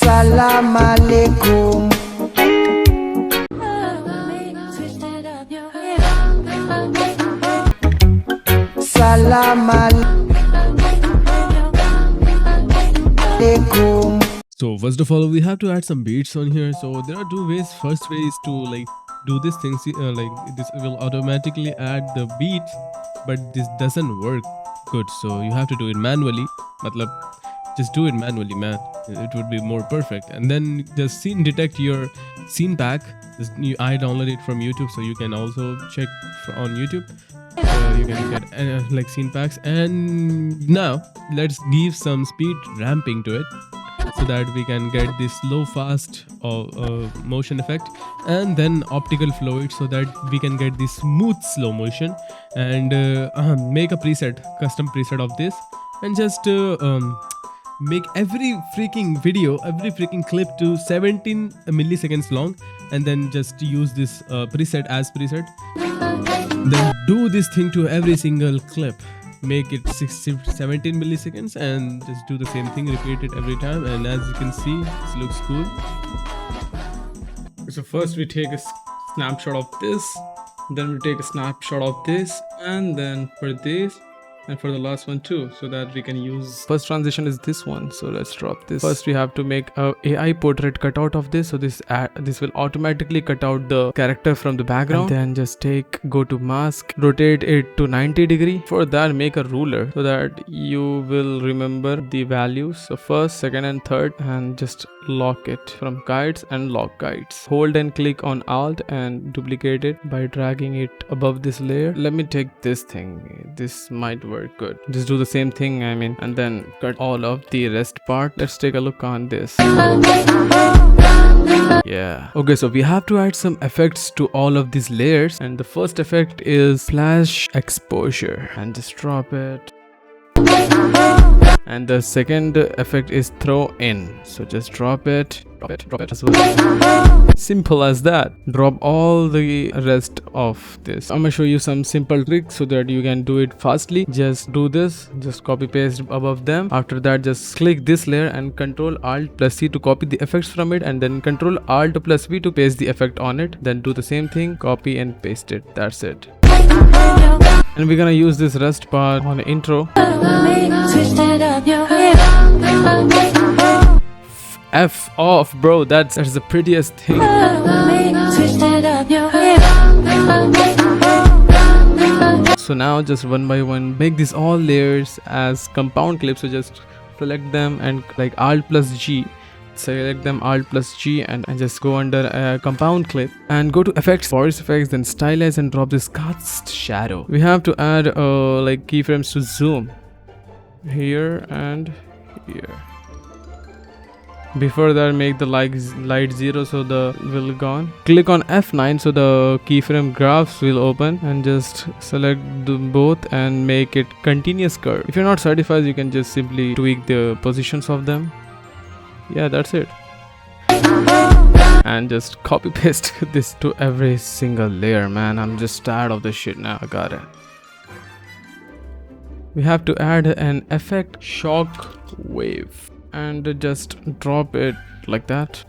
Salam alaikum. Salam alaikum. So first of all, we have to add some beats on here. So there are two ways. First way is to like do this thing, like this will automatically add the beats, but this doesn't work good. So you have to do it manually. Matlab, just do it manually, man. It would be more perfect. And then just scene detect your scene pack. I downloaded it from YouTube, so you can also check on YouTube. You can get like scene packs. And now let's give some speed ramping to it, so that we can get this slow fast motion effect, and then optical fluid, so that we can get this smooth slow motion. And make a custom preset of this, and just make every freaking clip to 17 milliseconds long, and then just use this preset as preset. Then do this thing to every single clip, make it 17 milliseconds, and just do the same thing, repeat it every time. And as you can see, this looks cool. So first we take a snapshot of this, then we take a snapshot of this, and then for this, and for the last one too, so that we can use. First transition is this one, so let's drop this. First we have to make a AI portrait cutout of this, so this will automatically cut out the character from the background. And then just go to mask, rotate it to 90 degree. For that, make a ruler so that you will remember the values of first, second and third, and just lock it from guides and lock guides. Hold and click on Alt and duplicate it by dragging it above this layer. Let me take this thing, this might work good. Just do the same thing, and then cut all of the rest part. Let's take a look on this. Yeah. Okay, so we have to add some effects to all of these layers, and the first effect is flash exposure, and just drop it. And the second effect is throw in, so just drop it as well. Simple as that. Drop all the rest of this. I'm gonna show you some simple tricks so that you can do it fastly. Just do this, just copy paste above them. After that, just click this layer and Control Alt plus C to copy the effects from it, and then Control Alt plus V to paste the effect on it. Then do the same thing, copy and paste it. That's it. And we're gonna use this rest part on the intro. F off, bro. That's the prettiest thing. So now just one by one make these all layers as compound clips. So just select them and like Alt plus G. Select them Alt plus G and just go under a compound clip and go to effects, forest effects, then stylize and drop this cast shadow. We have to add like keyframes to zoom here and here. Before that, make the light 0 so the will gone. Click on F9 so the keyframe graphs will open, and just select both and make it continuous curve. If you're not certified, you can just simply tweak the positions of them. Yeah, that's it. And just copy paste this to every single layer, man. I'm just tired of this shit now. I got it. We have to add an effect, shock wave, and just drop it like that.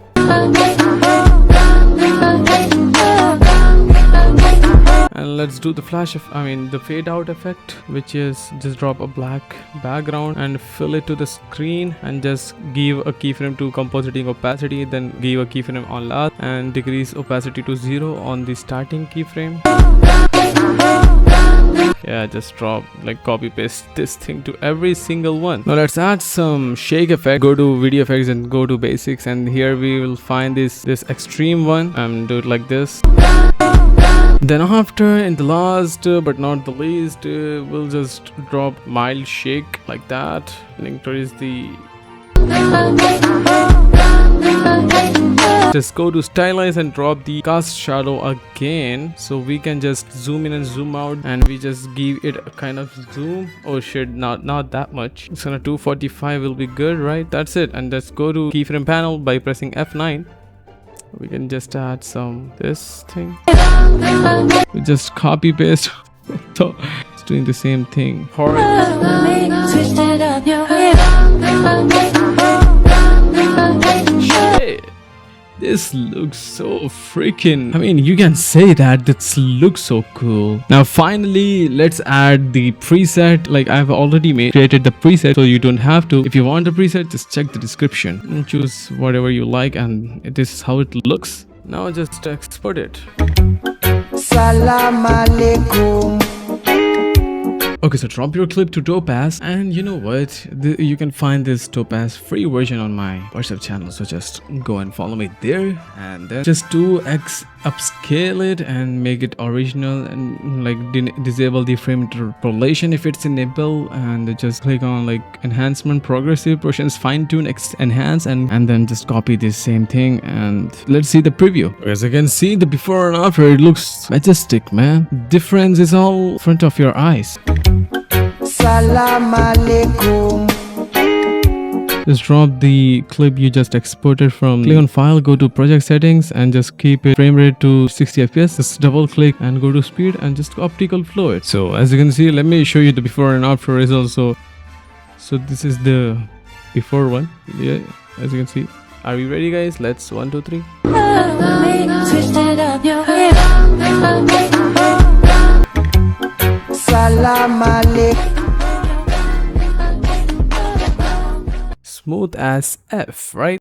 And let's do the the fade out effect, which is just drop a black background and fill it to the screen, and just give a keyframe to compositing opacity, then give a keyframe on last and decrease opacity to 0 on the starting keyframe. Yeah, just drop, like copy paste this thing to every single one. Now let's add some shake effect. Go to video effects and go to basics, and here we will find this extreme one and do it like this. Then after, in the last but not the least, we'll just drop mild shake like that. Link towards the. Just go to stylize and drop the cast shadow again, so we can just zoom in and zoom out, and we just give it a kind of zoom. Oh shit, not that much. It's gonna 245 will be good, right? That's it. And let's go to keyframe panel by pressing F9. We can just add some this thing. We just copy paste. So it's doing the same thing. Horror. this looks so freaking, I mean, you can say that this looks so cool. Now finally, let's add the preset. Like I've already created the preset, so you don't have to. If you want the preset, just check the description and choose whatever you like, and this is how it looks. Now just export it. Salam alaikum. Okay, so drop your clip to Topaz, and you know what, you can find this Topaz free version on my WhatsApp channel, so just go and follow me there, and then just 2x upscale it and make it original, and like disable the frame interpolation if it's enabled, and just click on like enhancement, progressive portions, fine tune, enhance, and then just copy this same thing, and let's see the preview. As you can see, the before and after, it looks majestic, man. Difference is all in front of your eyes. Salam alaikum. Just drop the clip you just exported from, click on file, go to project settings, and just keep it frame rate to 60 fps. Just double click and go to speed and just optical flow it. So as you can see, let me show you the before and after results. So this is the before one. Yeah, as you can see. Are we ready, guys? Let's 1 2 3. Salam alaikum. Smooth as F, right?